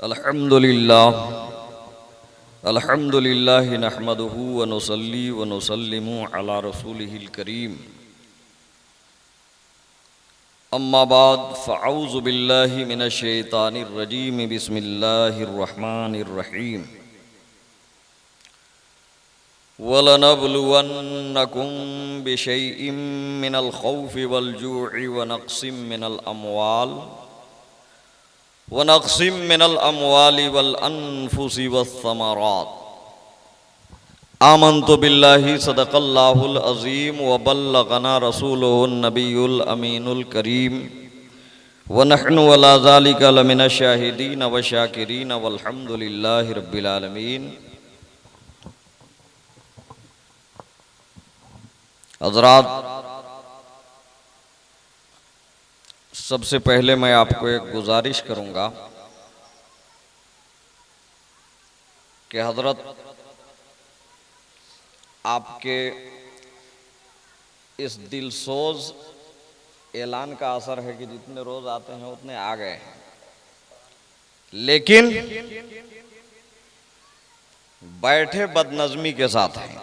अल्हम्दुलिल्लाह अल्हम्दुलिल्लाह नहमदुहु व नुसल्ली व नुसल्लिमु अला रसूलिहिल करीम। अम्मा बाद फ़अऊज़ु बिल्लाहि मिनश शैतानिर रजीम। बिस्मिल्लाहिर रहमानिर रहीम। वलनब्लुवन्नकुम बिशैइम मिनल खौफ़ि वल जू'i व नक़्सिम मिनल अमवालि वल अनफुसि वस्समरात। आमन्तु बिल्लाहि सदक़ल्लाहुल अज़ीम व बल्लग़ना रसूलुहुन नबियुल अमीनुल करीम व नहनु अला ज़ालिका लमिनश शाहिदीन व शाकिरीन वल्हम्दुलिल्लाहि रब्बिल आलमीन। हज़रात, सबसे पहले मैं आपको एक गुजारिश करूंगा कि हज़रत आपके इस दिलसोज ऐलान का असर है कि जितने रोज आते हैं उतने आ गए हैं, लेकिन बैठे बदनज़मी के साथ हैं।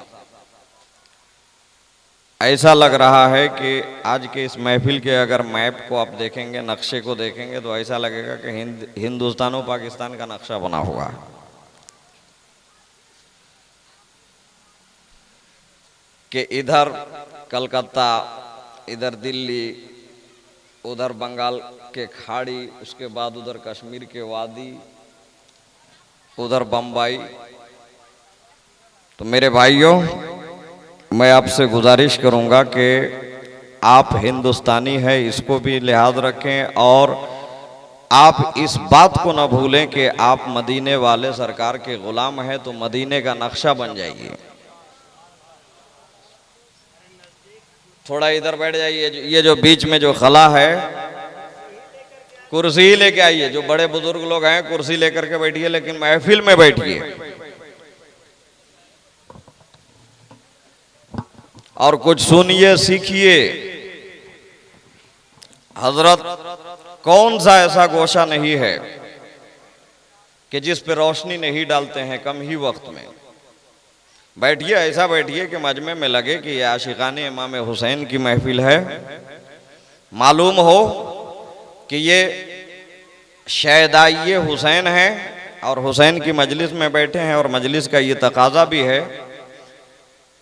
ऐसा लग रहा है कि आज के इस महफिल के अगर मैप को आप देखेंगे, नक्शे को देखेंगे, तो ऐसा लगेगा कि हिंदुस्तान और पाकिस्तान का नक्शा बना हुआ है। कि इधर कलकत्ता, इधर दिल्ली, उधर बंगाल के खाड़ी, उसके बाद उधर कश्मीर के वादी, उधर बम्बई। तो मेरे भाइयों, मैं आपसे गुजारिश करूंगा कि आप हिंदुस्तानी हैं, इसको भी लिहाज रखें और आप इस बात को न भूलें कि आप मदीने वाले सरकार के गुलाम हैं। तो मदीने का नक्शा बन जाइए। थोड़ा इधर बैठ जाइए, ये जो बीच में जो खला है, कुर्सी लेके आइए। जो बड़े बुजुर्ग लोग हैं कुर्सी लेकर के बैठिए, लेकिन महफिल में बैठिए और कुछ सुनिए, सीखिए। हजरत, कौन सा ऐसा गोशा नहीं है कि जिस पे रोशनी नहीं डालते हैं कम ही वक्त में। बैठिए, ऐसा बैठिए कि मजमे में लगे कि ये आशिकाने इमाम हुसैन की महफिल है। मालूम हो कि ये शहदाई हुसैन है और हुसैन की मजलिस में बैठे हैं। और मजलिस का ये तकाजा भी है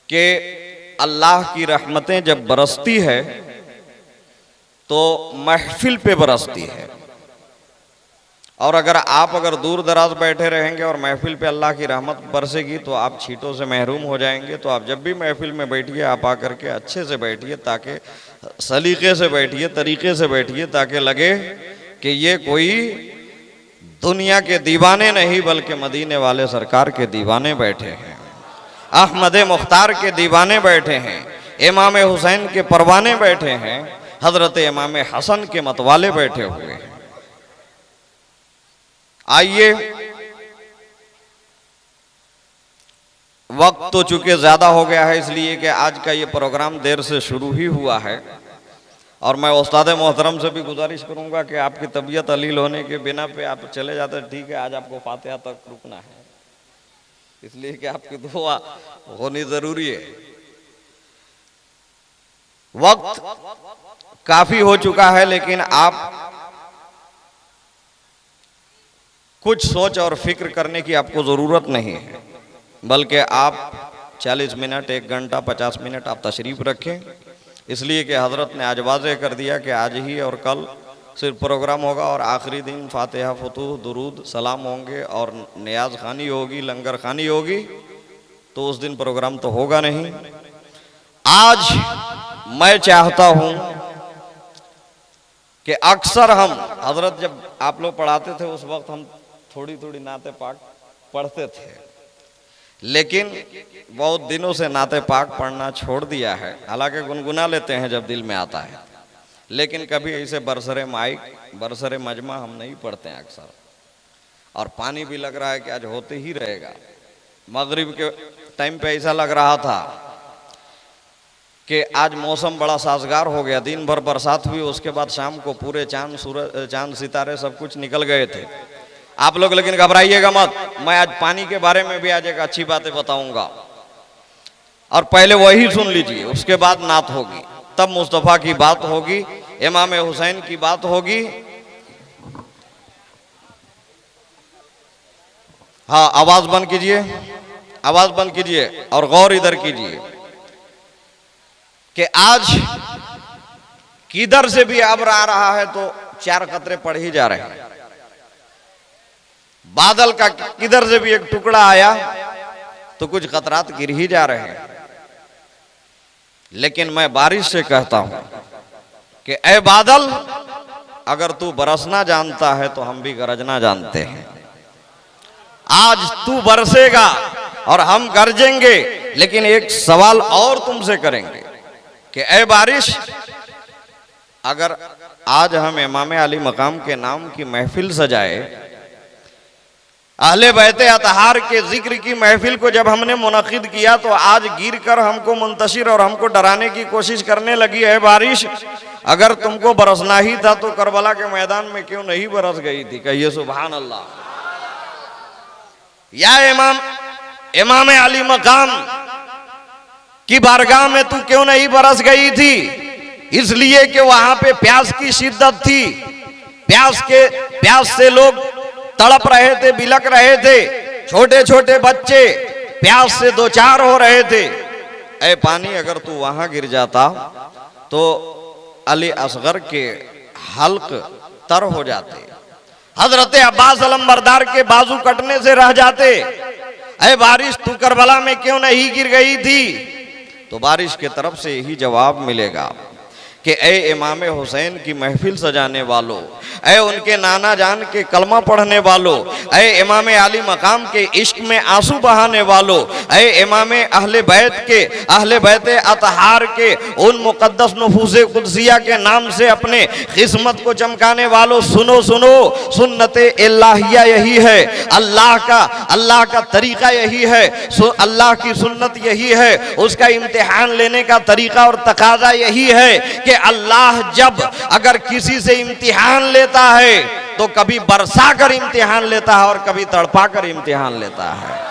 कि अल्लाह की रहमतें जब बरसती है तो महफिल पे बरसती है। और अगर दूर दराज बैठे रहेंगे और महफिल पे अल्लाह की रहमत बरसेगी तो आप छींटों से महरूम हो जाएंगे। तो आप जब भी महफिल में बैठिए, आप आकर के अच्छे से बैठिए, ताकि सलीके से बैठिए, तरीके से बैठिए, ताकि लगे कि ये कोई दुनिया के दीवाने नहीं बल्कि मदीने वाले सरकार के दीवाने बैठे हैं, अहमद मुख्तार के दीवाने बैठे हैं, इमाम हुसैन के परवाने बैठे हैं, हजरत इमाम हसन के मतवाले बैठे हुए हैं। आइए, वक्त तो चूंकि ज्यादा हो गया है, इसलिए कि आज का ये प्रोग्राम देर से शुरू ही हुआ है। और मैं उस्ताद मोहतरम से भी गुजारिश करूंगा कि आपकी तबीयत अलील होने के बिना पे आप चले जाते, ठीक है, आज आपको फातिहा तक रुकना है, इसलिए कि आपकी दुआ होनी जरूरी है। वक्त काफी हो चुका है, लेकिन आप कुछ सोच और फिक्र करने की आपको जरूरत नहीं है, बल्कि आप 40 मिनट, 1 घंटा, 50 मिनट आप तशरीफ रखें। इसलिए कि हजरत ने आज वाज़ेह कर दिया कि आज ही और कल सिर्फ प्रोग्राम होगा और आखिरी दिन फातिहा, फतूह, दुरूद, सलाम होंगे और नियाज खानी होगी, लंगर खानी होगी। तो उस दिन प्रोग्राम तो होगा नहीं। आज मैं चाहता हूं कि अक्सर हम, हजरत जब आप लोग पढ़ाते थे उस वक्त हम थोड़ी थोड़ी नाते पाक पढ़ते थे, लेकिन बहुत दिनों से नाते पाक पढ़ना छोड़ दिया है। हालांकि गुनगुना लेते हैं जब दिल में आता है, लेकिन कभी ऐसे बरसरे माइक, बरसरे मजमा हम नहीं पढ़ते हैं अक्सर। और पानी भी लग रहा है कि आज होते ही रहेगा। मगरिब के टाइम पे ऐसा लग रहा था कि आज मौसम बड़ा साजगार हो गया, दिन भर बरसात हुई, उसके बाद शाम को पूरे चांद, सूरज, चांद सितारे सब कुछ निकल गए थे। आप लोग लेकिन घबराइएगा मत, मैं आज पानी के बारे में भी आज एक अच्छी बातें बताऊंगा। और पहले वही सुन लीजिए, उसके बाद नात होगी, तब मुस्तफ़ा की बात होगी, इमाम हुसैन की बात होगी। हाँ, आवाज बंद कीजिए, आवाज बंद कीजिए और गौर इधर कीजिए कि आज किधर से भी अब्र आ रहा है तो 4 कतरे पड़ ही जा रहे हैं। बादल का किधर से भी एक टुकड़ा आया तो कुछ कतरात गिर ही जा रहे हैं। लेकिन मैं बारिश से कहता हूं कि ऐ बादल, अगर तू बरसना जानता है तो हम भी गरजना जानते हैं। आज तू बरसेगा और हम गरजेंगे, लेकिन एक सवाल और तुमसे करेंगे कि ऐ बारिश, अगर आज हम इमाम अली मकाम के नाम की महफिल सजाए, अहले बैत अतहार के जिक्र की महफिल को जब हमने मुनक़िद किया तो आज गिर कर हमको मुंतशिर और हमको डराने की कोशिश करने लगी है बारिश। अगर तुमको बरसना ही था तो करबला के मैदान में क्यों नहीं बरस गई थी? कहिए सुभान अल्लाह। या इमाम अली मकाम की बारगाह में तू क्यों नहीं बरस गई थी? इसलिए कि वहां पे प्यास की शिद्दत थी, प्यास से लोग तड़प रहे थे, बिलक रहे थे, छोटे छोटे बच्चे प्यास से दो चार हो रहे थे। ऐ पानी, अगर तू वहां गिर जाता तो अली असगर के हल्क तर हो जाते, हजरत अब्बास अलमबरदार के बाजू कटने से रह जाते। ऐ बारिश, तू करबला में क्यों नहीं गिर गई थी? तो बारिश के तरफ से यही जवाब मिलेगा कि ऐ इमाम हुसैन की महफिल सजाने वालों, ऐ उनके नाना जान के कलमा पढ़ने वालों, ऐ इमाम अली मकाम के इश्क में आंसू बहाने वालों, ऐ इमाम अहले बैत अतहार के उन मुकद्दस नफूसे कुदसिया के नाम से अपने किस्मत को चमकाने वालों, सुनो सुनो, सुन्नते इलाहिया यही है, अल्लाह का तरीका यही है, अल्लाह की सुन्नत यही है, उसका इम्तिहान लेने का तरीका और तकाजा यही है कि अल्लाह जब अगर किसी से इम्तिहान लेता है तो कभी बरसा कर इम्तिहान लेता है और कभी तड़पा कर इम्तिहान लेता है।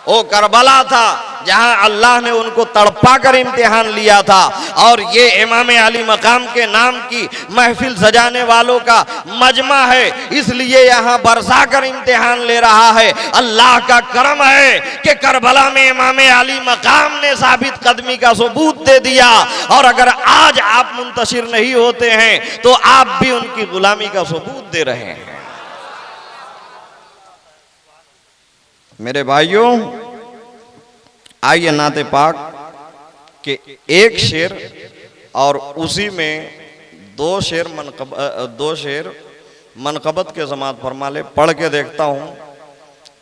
वो करबला था जहां अल्लाह ने उनको तड़पा कर इम्तिहान लिया था, और ये इमाम अली मकाम के नाम की महफिल सजाने वालों का मजमा है, इसलिए यहाँ बरसा कर इम्तिहान ले रहा है। अल्लाह का करम है कि करबला में इमाम अली मकाम ने साबित कदमी का सबूत दे दिया, और अगर आज आप मुंतशिर नहीं होते हैं तो आप भी उनकी गुलामी का सबूत दे रहे हैं। मेरे भाइयों, आइए नाते पाक के एक शेर और उसी में दो शेर मनकबत के समात फरमा ले, पढ़ के देखता हूं,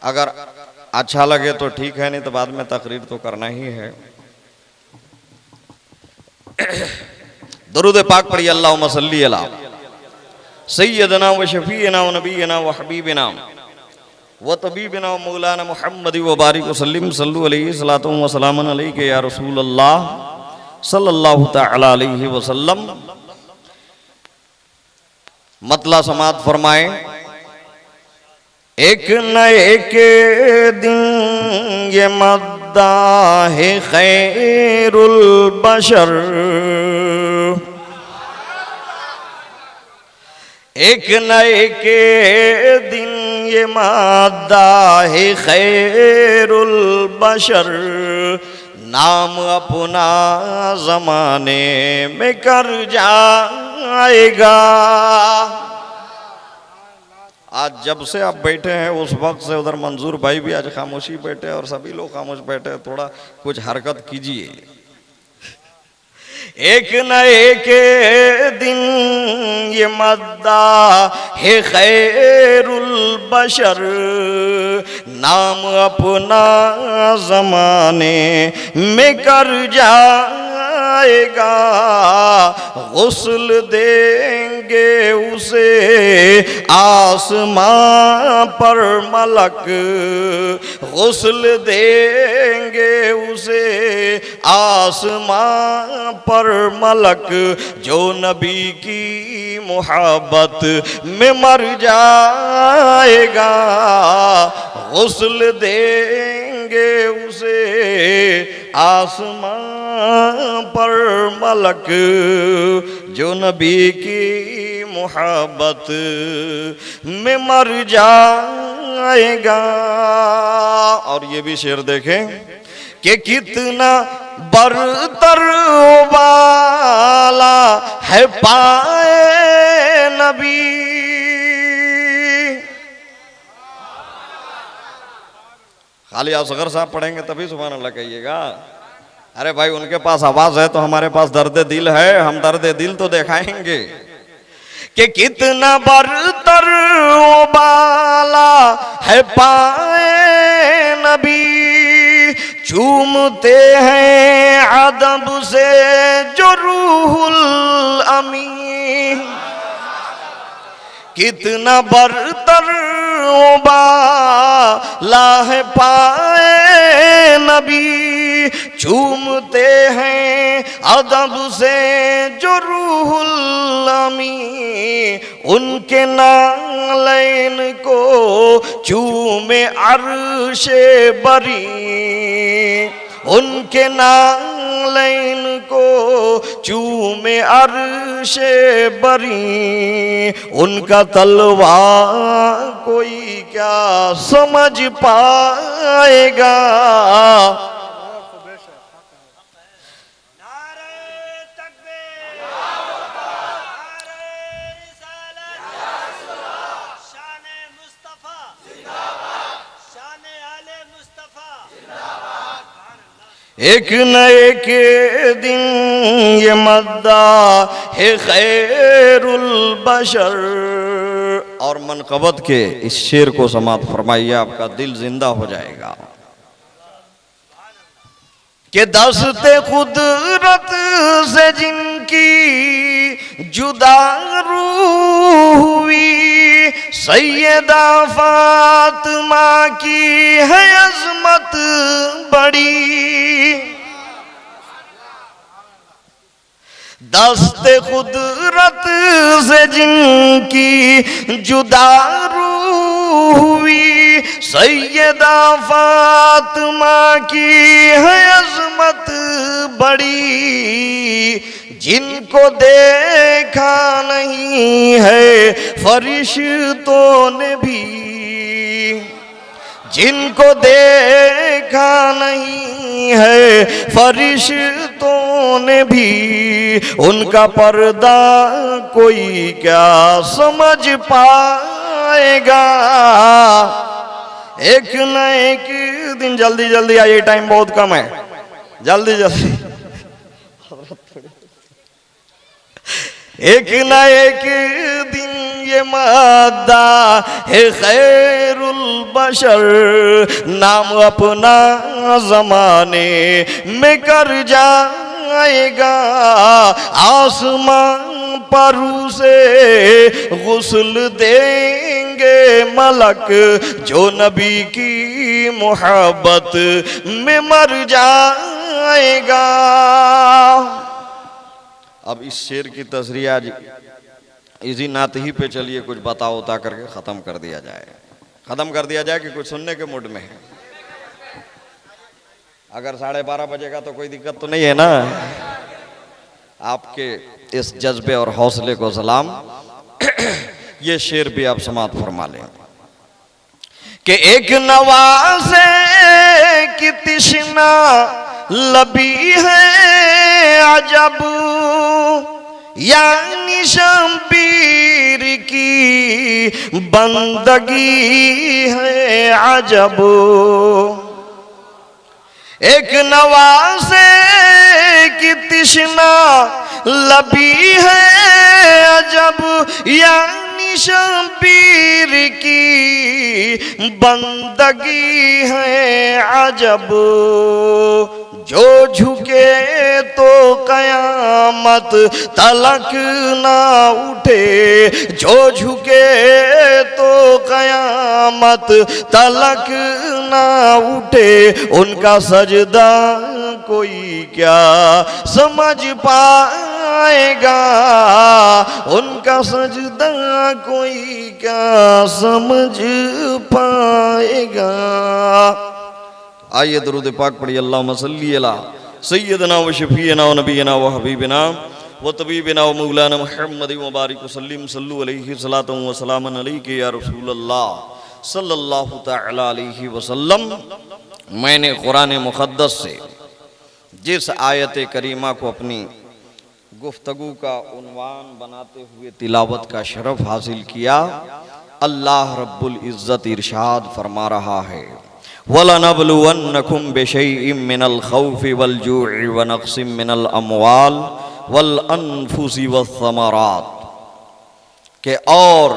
अगर अच्छा लगे तो ठीक है, नहीं तो बाद में तकरीर तो करना ही है। दरूद पाक पढ़िए, अल्लाहुम्मा सल्ली अला सय्यदना व शफीना व नबीना व हबीबना व तबीबना व मौलाना मुहम्मद व बारिक वसल्लिम सल्लु अलैहि सलातु व सलामन अलैहि या रसूल अल्लाह सल्लल्लाहु तआला अलैहि वसल्लम। मतला समात फरमाए। एक न एक दिन ये मद्दाह खैरुल बशर, एक न एक दिन ये मादाह खैरुल बशर, नाम अपना जमाने में कर जाएगा। आज जब से आप बैठे हैं उस वक्त से उधर मंजूर भाई भी आज खामोशी बैठे और सभी लोग खामोश बैठे, थोड़ा कुछ हरकत कीजिए। एक न एक दिन ये मद्दाह है खैरुल बशर, नाम अपना जमाने में कर जाएगा। गुस्ल देंगे उसे आसमां पर मलक, गुस्ल देंगे उसे आसमां पर मलक, जो नबी की मोहब्बत में मर जाएगा। गुस्ल देंगे उसे आसमां पर मलक, जो नबी की मोहब्बत में मर जाएगा। और ये भी शेर देखें कि कितना बरतर वाला है पाए नबी। खाली असगर साहब पढ़ेंगे तभी सुभान अल्लाह कहिएगा। अरे भाई उनके पास आवाज है तो हमारे पास दर्द दिल है, हम दर्द दिल तो दिखाएंगे कि कितना बरतर वाला है पाए नबी, चूमते हैं अदब से जो रूहुल अमीन। कितना बरतर वाला है पाए नबी, चूमते हैं अदब से जो रूहुल अमी। उनके नालैन को चूमे अर्शे बरी, उनके नालैन को चूमे अर्शे बरी। उनका तलवा कोई क्या समझ पाएगा। एक न एक दिन ये मद्दा है खैरुल बशर। और मनकबत के इस शेर को समात फरमाइए, आपका दिल जिंदा हो जाएगा। कि दस्ते कुदरत से जिनकी जुदा रूह हुई, सैयदा फातिमा की है अजमत बड़ी। दस्ते कुदरत से जिनकी जुदा रूह हुई, सैयदा फातिमा की है अजमत बड़ी। जिनको देखा नहीं है फरिश्तों ने भी, जिनको देखा नहीं है फरिश्तों ने भी, उनका पर्दा कोई क्या समझ पाएगा। एक न एक दिन, जल्दी जल्दी आइए, टाइम बहुत कम है, जल्दी जल्दी। एक न एक दिन ये मादा है खैरुल बशर, नाम अपना जमाने में कर जाएगा। आसमां पर उसे गुस्ल देंगे मलक, जो नबी की मोहब्बत में मर जाएगा। अब इस शेर की तस्रीह आज इसी नात ही पे चलिए कुछ बता उता करके ख़त्म कर दिया जाए। ख़त्म कर दिया जाए कि कुछ सुनने के मूड में है। अगर 12:30 बजेगा तो कोई दिक्कत तो नहीं है ना। आपके इस जज्बे और हौसले को सलाम। ये शेर भी आप समात फरमा लें कि एक नवाज़े की तिश्ना लबी है अजब, यानी शम्बीर की बंदगी है अजब। एक नवाज़े की तिश्ना लबी है अजब, यानी शम्बीर की बंदगी है अजब। जो झुके तो कयामत तलक ना उठे, जो झुके तो कयामत तलक ना उठे, उनका सजदा कोई क्या समझ पाएगा, उनका सजदा कोई क्या समझ पाएगा। आइए दरूद पाक पढ़िए। अल्लाहुम्मा सल्ली अला सय्यदना व शफीना व नबीना व हबीबना व तबीबना व मौलाना मुहम्मद व बारिक वसल्लिम सल्लु अलैहि सलातु व सलामन अलैहि या रसूलल्लाह सल्लल्लाहु तआला अलैहि वसल्लम। मैंने कुरान मुक़द्दस से जिस आयत करीमा को अपनी गुफ्तगू का उन्वान बनाते हुए तिलावत का शरफ हासिल किया, अल्लाह रब्बुल इज़्ज़त इरशाद फरमा रहा है, वलनबलुवन्नकुम बिशैइन मिनल खौफि वल जूइ व नक़्सिम मिनल अमवाल वल अनफुसि वस्समरात, के और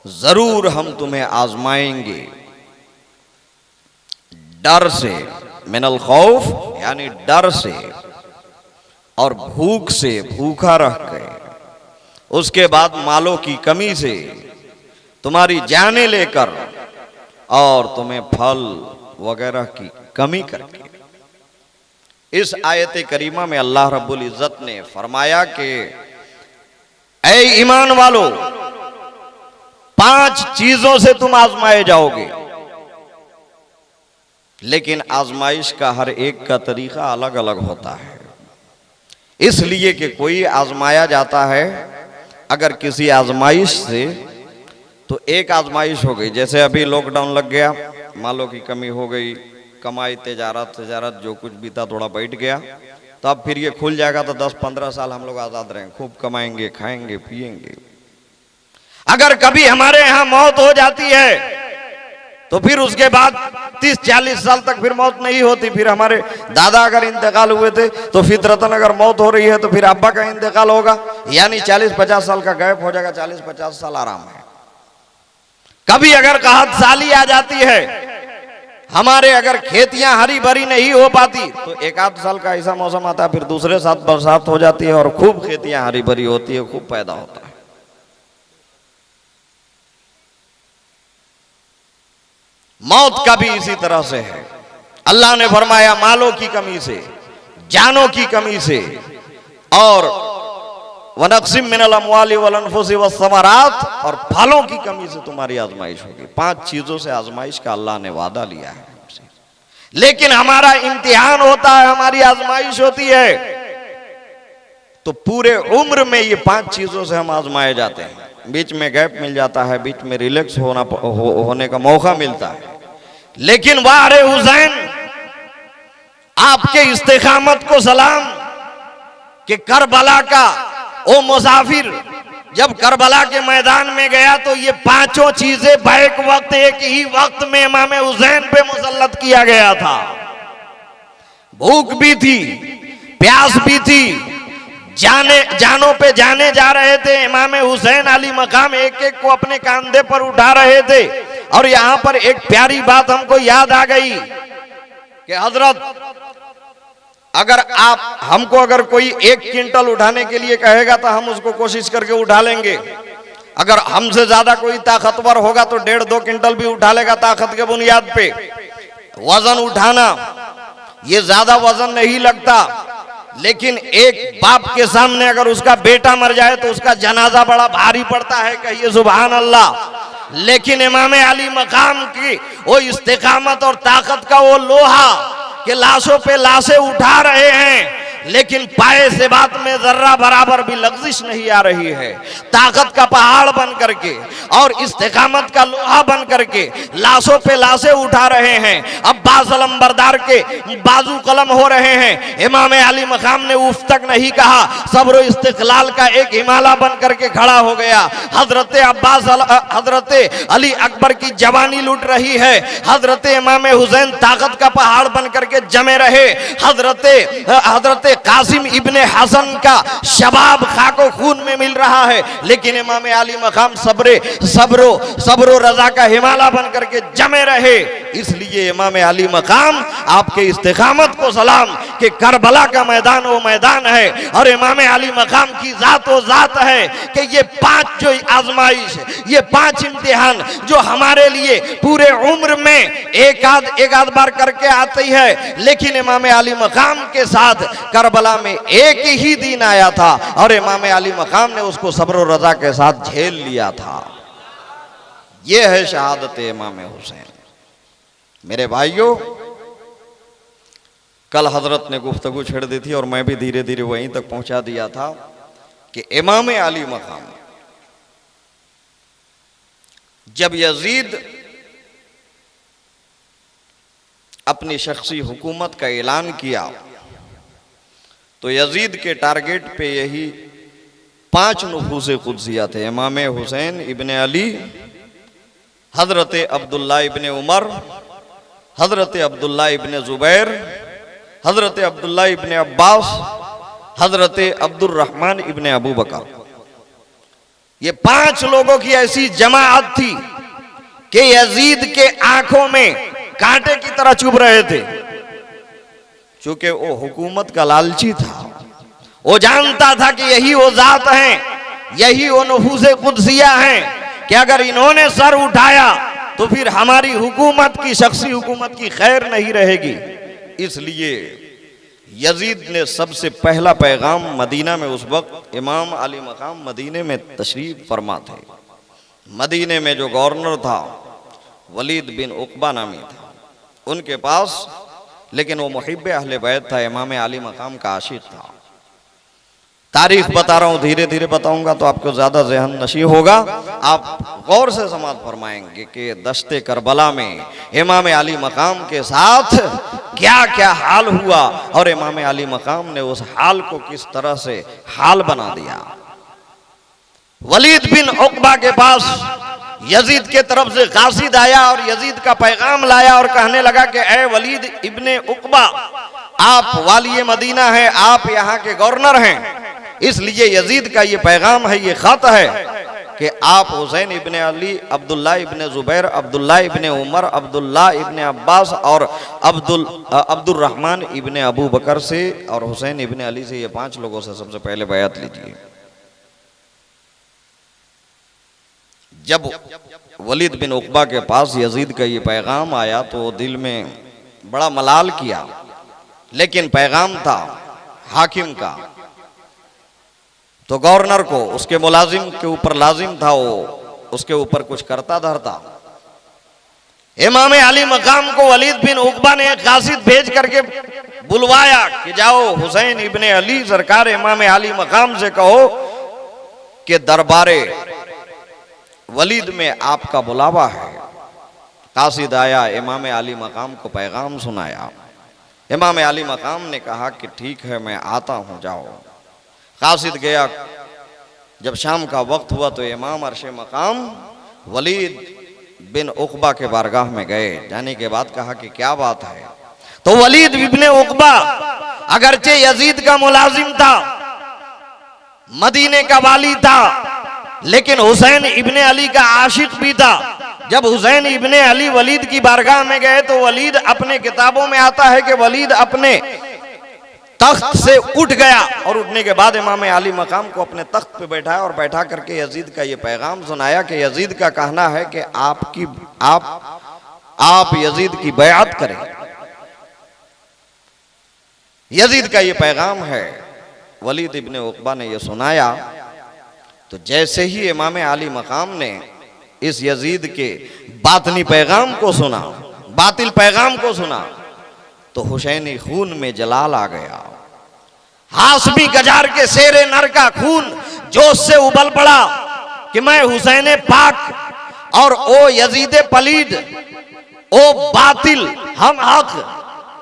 जरूर हम तुम्हें आजमाएंगे डर से, मिनल खौफ यानी डर से, और भूख से, भूखा रह गए, उसके बाद मालों की कमी से, तुम्हारी जानें लेकर, और तुम्हें फल वगैरह की कमी करके। इस आयत करीमा में अल्लाह रब्बुल इज़्ज़त ने फरमाया कि ऐ ईमान वालो, 5 चीजों से तुम आजमाए जाओगे, लेकिन आजमाइश का हर एक का तरीका अलग अलग होता है। इसलिए कि कोई आजमाया जाता है अगर किसी आजमाइश से, तो एक आजमाइश हो गई, जैसे अभी लॉकडाउन लग गया, मालों की कमी हो गई, कमाई तिजारत जो कुछ भी था थोड़ा बैठ गया, तो अब फिर ये खुल जाएगा तो 10-15 साल हम लोग आजाद रहेंगे, खूब कमाएंगे, खाएंगे, पिएंगे। अगर कभी हमारे यहाँ मौत हो जाती है तो फिर उसके बाद 30-40 साल तक फिर मौत नहीं होती। फिर हमारे दादा अगर इंतकाल हुए थे तो फितरतन अगर मौत हो रही है तो फिर अब्बा का इंतकाल होगा, यानी 40-50 साल का गैप हो जाएगा, 40-50 साल आराम है। कभी अगर कहत साली आ जाती है, हमारे अगर खेतियां हरी भरी नहीं हो पाती तो 1-8 साल का ऐसा मौसम आता है, फिर दूसरे साल बरसात हो जाती है और खूब खेतियां हरी भरी होती है, खूब पैदा होता है। मौत का भी इसी तरह से है। अल्लाह ने फरमाया मालों की कमी से, जानों की कमी से, और वनक़सिम मिनल अमवालि वल अनफुसि वस्समरात, और फलों की कमी से तुम्हारी आजमाइश होगी। 5 चीजों से आजमाइश का अल्लाह ने वादा लिया है हमसे, लेकिन हमारा इम्तिहान होता है, हमारी आजमाइश होती है, तो पूरे उम्र में ये 5 चीजों से हम आजमाए जाते हैं। बीच में गैप मिल जाता है, बीच में रिलैक्स होने का मौका मिलता है, लेकिन वारे हुसैन, आपके इस्तिकामत को सलाम कि करबला का ओ मुसाफिर जब करबला के मैदान में गया तो ये 5 चीजें बैक वक्त एक ही वक्त में इमाम हुसैन पे मुसल्लत किया गया था। भूख भी थी, प्यास भी थी, जानों पे जाने जा रहे थे। इमाम हुसैन अली मकाम एक एक को अपने कंधे पर उठा रहे थे। और यहां पर एक प्यारी बात हमको याद आ गई कि हजरत, अगर आप हमको अगर कोई 1 क्विंटल उठाने के लिए कहेगा तो हम उसको कोशिश करके उठा लेंगे। अगर हमसे ज्यादा कोई ताकतवर होगा तो 1.5-2 क्विंटल भी उठा लेगा ताकत के बुनियाद पे। वजन उठाना ये ज्यादा वजन नहीं लगता, लेकिन एक बाप के सामने अगर उसका बेटा मर जाए तो उसका जनाजा बड़ा भारी पड़ता है, कहिए सुभान अल्लाह। लेकिन इमाम अली मकाम की वो इस्तिकामत और ताकत का वो लोहा कि लाशों पे लाशें उठा रहे हैं, लेकिन पाए से बात में जर्रा बराबर भी लग़्ज़िश नहीं आ रही है। ताकत का पहाड़ बन करके और इस्तिकामत का लोहा बन करके लाशों पे लाशें उठा रहे हैं। अब्बास अलंबरदार के बाजू कलम हो रहे हैं। इमाम अली मकाम ने उफ तक नहीं कहा, सब्र इस्तिक़लाल का एक हिमालय बन करके खड़ा हो गया। हजरत अली अकबर की जवानी लूट रही है, हजरत इमाम हुसैन ताकत का पहाड़ बन करके जमे रहे। हजरत कासिम इब्ने हसन का शबाब खाको खून में मिल रहा है, लेकिन इमाम अली मकाम सब्रो रजा का हिमालय बन करके जमे रहे। इसलिए इमाम अली मकाम आपके इस्तिकामत को सलाम कि करबला का मैदान वो मैदान है और इमाम अली मकाम की जात वो जात है कि ये 5 जो आजमाइश, ये 5 इम्तिहान जो हमारे लिए पूरे उम्र में एक आध बार करके आती है, लेकिन इमाम अली मकाम के साथ करबला में एक ही दिन आया था और इमाम अली मकाम ने उसको सब्र और रजा के साथ झेल लिया था। यह है शहादत इमाम हुसैन। मेरे भाइयों, कल हजरत ने गुफ्तगू छेड़ दी थी और मैं भी धीरे धीरे वहीं तक पहुंचा दिया था कि इमाम अली मकाम जब यजीद अपनी शख्सी हुकूमत का ऐलान किया तो यजीद के टारगेट पे यही 5 नुफूस कुद्सिया थे। इमाम हुसैन इब्ने अली, हजरत अब्दुल्ला इब्ने उमर, हजरत अब्दुल्ला इब्ने जुबैर, हजरत अब्दुल्ला इब्ने अब्बास, हजरत अब्दुल रहमान इब्ने अबू बकर। ये 5 लोगों की ऐसी जमाअत थी कि यजीद के आंखों में कांटे की तरह चुभ रहे थे, क्योंकि वो हुकूमत का लालची था। वो जानता था कि यही वो जात हैं, यही वो नुफूसे कुद्सिया हैं कि अगर इन्होंने सर उठाया तो फिर हमारी हुकूमत की, शख्सी हुकूमत की खैर नहीं रहेगी। इसलिए यजीद ने सबसे पहला पैगाम मदीना में, उस वक्त इमाम अली मकाम मदीने में तशरीफ फरमा थे। मदीने में जो गवर्नर था वलीद बिन उकबा नामी था, उनके पास, लेकिन वो मुहिब्बे अहले बैत था, इमाम अली मकाम का आशिक था। तारीख बता रहा हूं, धीरे धीरे बताऊंगा तो आपको ज्यादा ज़हन नशी होगा। आप गौर से समाअत फरमाएंगे कि दश्ते करबला में इमाम अली मकाम के साथ क्या क्या हाल हुआ और इमाम अली मकाम ने उस हाल को किस तरह से हाल बना दिया। वलीद बिन उकबा के पास यजीद के तरफ से कासिद आया और यजीद का पैगाम लाया और कहने लगा कि ए वलीद इब्ने उकबा, आप वाली मदीना हैं, आप यहाँ के गवर्नर हैं, इसलिए यजीद का ये पैगाम है, ये खत है कि आप हुसैन इब्ने अली, अब्दुल्ला इब्ने जुबैर, अब्दुल्ला इब्ने उमर, अब्दुल्ला इब्ने अब्बास और अब्दुल रहमान इब्ने अबू बकर से और हुसैन इब्ने अली से, ये 5 लोगों से सबसे पहले बैअत लीजिए। जब वलीद बिन उकबा के पास यजीद का ये पैगाम आया तो दिल में बड़ा मलाल किया, लेकिन पैगाम था हाकिम का, तो गवर्नर को, उसके मुलाजिम के ऊपर लाजिम था वो उसके ऊपर कुछ करता धरता। इमाम अली मकाम को वलीद बिन उकबा ने एक कासिद भेज करके बुलवाया कि जाओ हुसैन इब्ने अली सरकार इमाम अली मकाम से कहो कि दरबारे वलीद में आपका बुलावा है। कासिद आया, इमाम अली मकाम को पैगाम सुनाया। इमाम अली मकाम ने कहा कि ठीक है, मैं आता हूं, जाओ। कासिद गया। जब शाम का वक्त हुआ तो इमाम अर्शे मकाम वलीद बिन उकबा के बारगाह में गए। जाने के बाद कहा कि क्या बात है। तो वलीद इब्ने उकबा अगरचे यजीद का मुलाजिम था, मदीने का वाली था, लेकिन हुसैन इब्ने अली का आशिक भी था। जब हुसैन इब्ने अली वलीद की बारगाह में गए तो वलीद, अपने किताबों में आता है कि वलीद अपने तख्त से उठ गया और उठने के बाद इमाम अली मकाम को अपने तख्त पे बैठाया और बैठा करके यजीद का ये पैगाम सुनाया कि यजीद का कहना है कि आप यजीद की बैअत करें। यजीद का ये पैगाम है। वलीद इब्ने उकबा ने ये सुनाया तो जैसे ही इमाम अली मकाम ने इस यजीद के बातिनी पैगाम को सुना, बातिल पैगाम को सुना, तो हुसैनी खून में जलाल आ गया। हाशमी गजार के शेरे नर का खून जोश से उबल पड़ा कि मैं हुसैन पाक और ओ यजीद पलीद, ओ बातिल हम हक,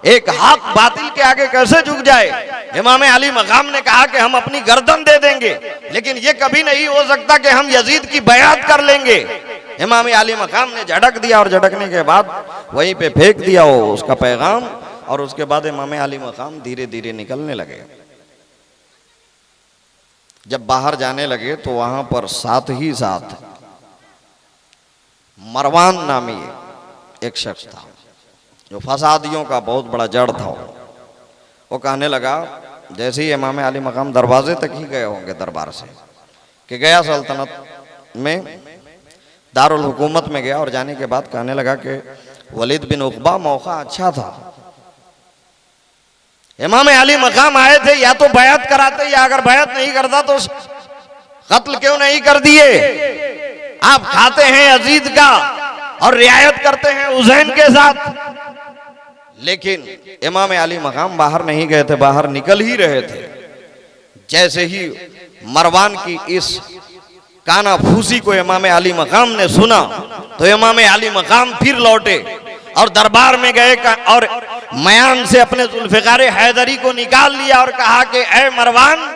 एक हक बातिल के आगे कैसे झुक जाए। इमाम अली मकाम ने कहा कि हम अपनी गर्दन दे देंगे, लेकिन ये कभी नहीं हो सकता कि हम यजीद की बैअत कर लेंगे। इमाम अली मकाम ने झटक दिया और झटकने के बाद वहीं पे फेंक दिया वो उसका पैगाम, और उसके बाद इमाम अली मकाम धीरे धीरे निकलने लगे। जब बाहर जाने लगे तो वहां पर साथ ही साथ मरवान नामी एक शख्स था जो फसादियों का बहुत बड़ा जड़ था। वो कहने लगा, जैसे ही इमाम अली मकाम दरवाजे तक ही गए होंगे दरबार से, कि गया सल्तनत में दारुल हुकूमत में गया, और जाने के बाद कहने लगा कि वलीद बिन उक़बा मौका अच्छा था, इमाम अली मकाम आए थे, या तो बैत कराते, या अगर बैत नहीं करता तो कत्ल क्यों नहीं कर दिए। आप खाते हैं यजीद का और रियायत करते हैं हुसैन के साथ, लेकिन इमाम अली मकाम बाहर नहीं गए थे, बाहर निकल ही रहे थे। जैसे ही मरवान की इस काना फूसी को इमाम अली मकाम ने सुना तो इमाम अली मकाम फिर लौटे और दरबार में गए और मयान से अपने जुल्फ़िकार हैदरी को निकाल लिया और कहा कि ऐ मरवान,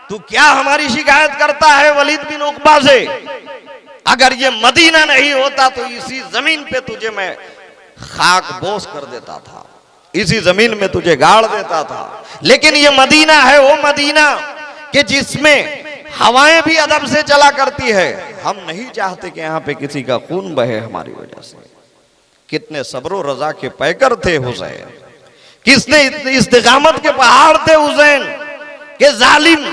तू क्या हमारी शिकायत करता है वलीद बिन उक़बा से? अगर ये मदीना नहीं होता तो इसी जमीन पे तुझे मैं खाक बोस कर देता था, इसी जमीन में तुझे गाड़ देता था। लेकिन ये मदीना है, वो मदीना कि जिसमें हवाएं भी अदब से चला करती है। हम नहीं चाहते कि यहाँ पे किसी का खून बहे हमारी वजह से। कितने सब्र रजा के पैकर थे हुसैन, किसने इतनी इस्तिकामत के पहाड़ थे हुसैन के जालिम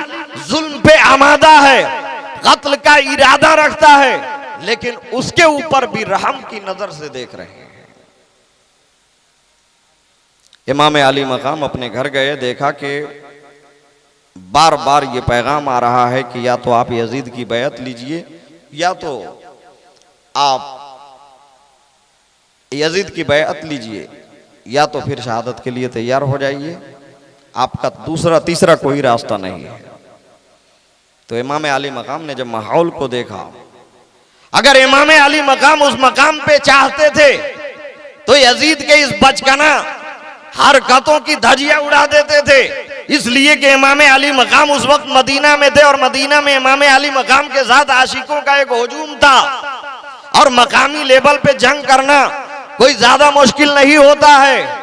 जुल्म पे आमादा है, कत्ल का इरादा रखता है, लेकिन उसके ऊपर भी रहम की नजर से देख रहे हैं। इमाम अली मकाम अपने घर गए, देखा कि बार बार ये पैगाम आ रहा है कि या तो आप यजीद की बैत लीजिए, या तो आप यजीद की बैत लीजिए, या तो फिर शहादत के लिए तैयार हो जाइए, आपका दूसरा तीसरा कोई रास्ता नहीं है। तो इमाम अली मकाम ने जब माहौल को देखा, अगर इमाम अली मकाम उस मकाम पे चाहते थे तो यजीद के इस बचकाना हरकतों की धज्जियां उड़ा देते थे, इसलिए कि इमाम अली मकाम उस वक्त मदीना में थे और मदीना में इमाम अली मकाम के साथ आशिकों का एक हुजूम था, और मकामी लेवल पे जंग करना कोई ज्यादा मुश्किल नहीं होता है।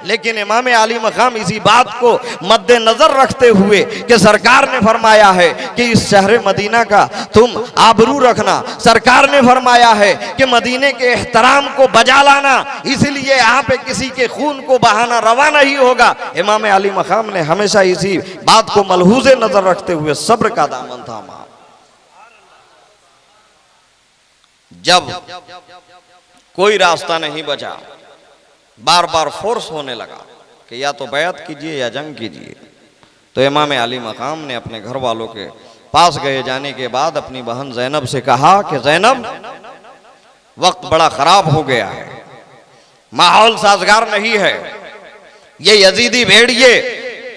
लेकिन इमाम अली मकाम इसी बात को मद्देनजर रखते हुए कि सरकार ने फरमाया है कि इस शहर मदीना का तुम आबरू रखना, सरकार ने फरमाया है कि मदीने के एहतराम को बजा लाना, इसलिए यहाँ पे किसी के खून को बहाना रवा नहीं होगा। इमाम अली मकाम ने हमेशा इसी बात को मलहूज़े नजर रखते हुए सब्र का दामन थामा। जब कोई रास्ता नहीं बचा, बार बार फोर्स होने लगा कि या तो बैत कीजिए या जंग कीजिए, तो इमाम अली मकाम ने अपने घर वालों के पास गए। जाने के बाद अपनी बहन ज़ैनब से कहा कि ज़ैनब, वक्त बड़ा खराब हो गया है, माहौल साजगार नहीं है, ये यजीदी भेड़िए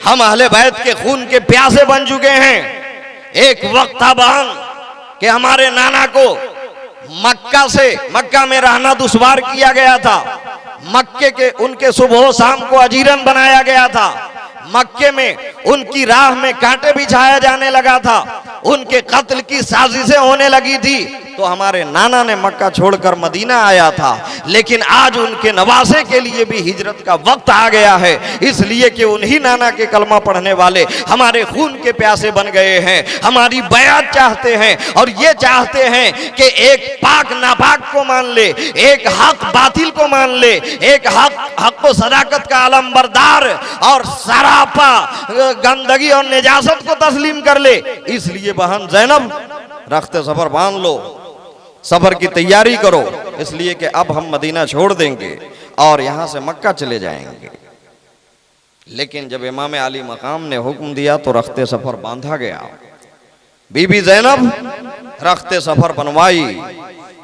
हम अहले बैत के खून के प्यासे बन चुके हैं। एक वक्त था बहन कि हमारे नाना को मक्का में रहना दुश्वार किया गया था, मक्के के उनके सुबह शाम को अजीरन बनाया गया था, मक्के में उनकी राह में कांटे बिछाया जाने लगा था, उनके कत्ल की साजिशें होने लगी थी। तो हमारे नाना ने मक्का छोड़कर मदीना आया था, लेकिन आज उनके नवासे के लिए भी हिजरत का वक्त आ गया है, इसलिए कि उन्हीं नाना के कलमा पढ़ने वाले हमारे खून के प्यासे बन गए हैं, हमारी बयात चाहते हैं और ये चाहते हैं कि एक पाक नापाक को मान ले, एक हक बातिल को मान ले, एक हक को सदाकत का अलमबरदार और सरापा गंदगी और निजासत को तस्लीम कर ले। इसलिए बहन ज़ैनब, रखते सफर बांध लो, सफर की तैयारी करो, इसलिए कि अब हम मदीना छोड़ देंगे और यहां से मक्का चले जाएंगे। लेकिन जब इमाम अली मकाम ने हुक्म दिया तो रखते सफर बांधा गया। बीबी ज़ैनब रखते सफर बनवाई,